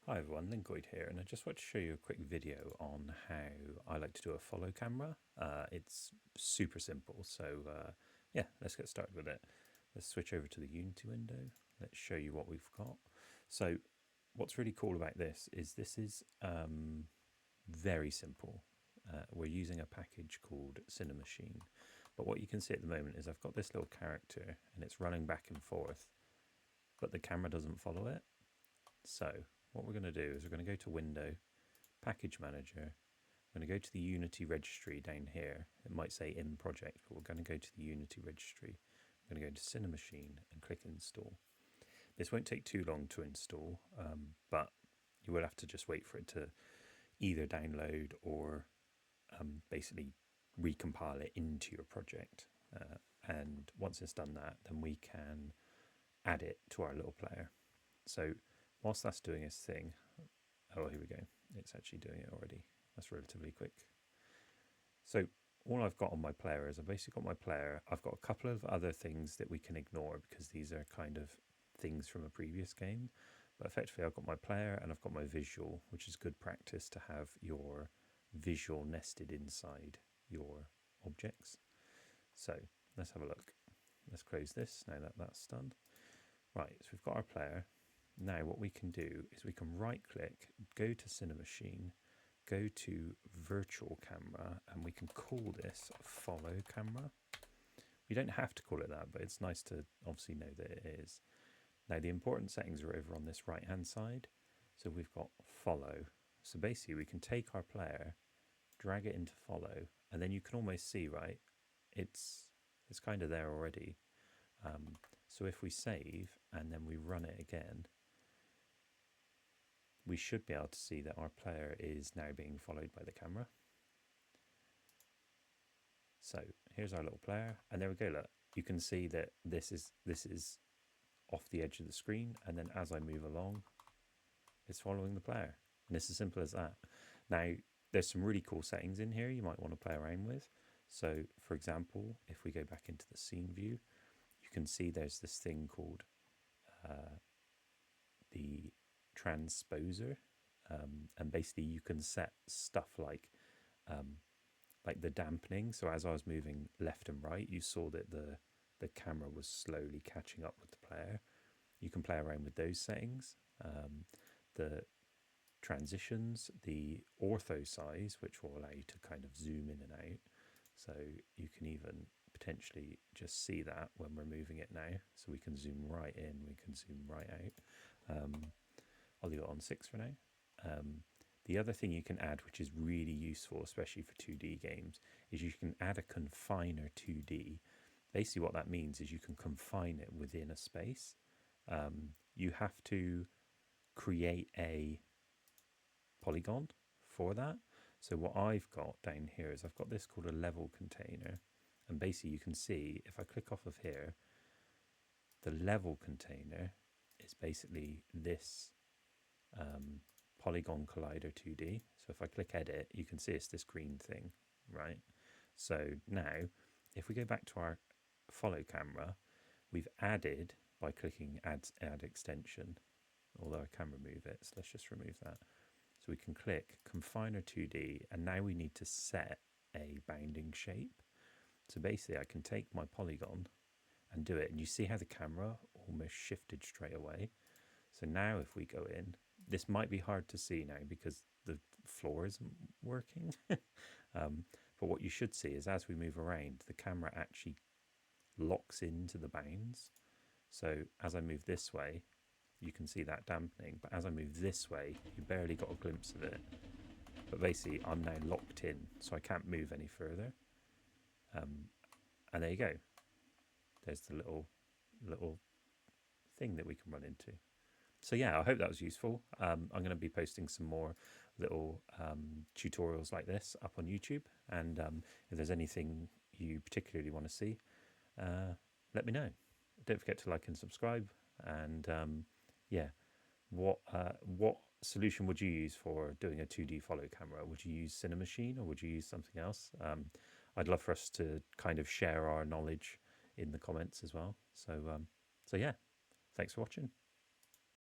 Hi everyone, Linkoid here, and I just want to show you a quick video on how I like to do a follow camera. It's super simple, so yeah, let's get started with it. Let's switch over to the Unity window. Let's show you what we've got. So what's really cool about this is very simple. We're using a package called Cinemachine, but what you can see at the moment is I've got this little character and it's running back and forth, but the camera doesn't follow it. So what we're going to do is we're going to go to Window, Package Manager. I'm going to go to the Unity registry down here. It might say in project, but we're going to go to the Unity registry. I'm going to go to Cinemachine and click Install. This won't take too long to install, but you will have to just wait for it to either download or basically recompile it into your project. And once it's done that, then we can add it to our little player. So whilst that's doing its thing, oh, here we go. It's actually doing it already. That's relatively quick. So all I've got on my player is I've basically got my player. I've got a couple of other things that we can ignore because these are kind of things from a previous game. But effectively, I've got my player and I've got my visual, which is good practice to have your visual nested inside your objects. So let's have a look. Let's close this now that that's done. Right, so we've got our player. Now what we can do is we can right click, go to Cinemachine, go to virtual camera, and we can call this follow camera. We don't have to call it that, but it's nice to obviously know that it is. Now the important settings are over on this right hand side. So we've got follow. So basically we can take our player, drag it into follow, and then you can almost see, right, it's kind of there already. So if we save and then we run it again, we should be able to see that our player is now being followed by the camera. So here's our little player, and there we go. Look, you can see that this is off the edge of the screen, and then as I move along, it's following the player. And it's as simple as that. Now, there's some really cool settings in here you might want to play around with. So, for example, if we go back into the scene view, you can see there's this thing called the transposer, and basically you can set stuff like the dampening. So as I was moving left and right, you saw that the camera was slowly catching up with the player. You can play around with those settings, the transitions, the ortho size, which will allow you to kind of zoom in and out. So you can even potentially just see that when we're moving it now. So we can zoom right in, we can zoom right out. I'll leave it on 6 for now. The other thing you can add, which is really useful, especially for 2D games, is you can add a confiner 2D. Basically what that means is you can confine it within a space. You have to create a polygon for that. So what I've got down here is I've got this called a level container. And basically you can see, if I click off of here, the level container is basically this polygon collider 2D. So if I click edit, you can see it's this green thing, right? So now, if we go back to our follow camera, we've added, by clicking add extension, although I can remove it, so let's just remove that. So we can click confiner 2D, and now we need to set a bounding shape. So basically I can take my polygon and do it, and you see how the camera almost shifted straight away. So now if we go in, this might be hard to see now because the floor isn't working. But what you should see is as we move around, the camera actually locks into the bounds. So as I move this way, you can see that dampening. But as I move this way, you barely got a glimpse of it. But basically, I'm now locked in, so I can't move any further. And there you go. There's the little thing that we can run into. So yeah, I hope that was useful. I'm going to be posting some more little tutorials like this up on YouTube. And if there's anything you particularly want to see, let me know. Don't forget to like and subscribe. And yeah, what solution would you use for doing a 2D follow camera? Would you use Cinemachine or would you use something else? I'd love for us to kind of share our knowledge in the comments as well. So yeah, thanks for watching.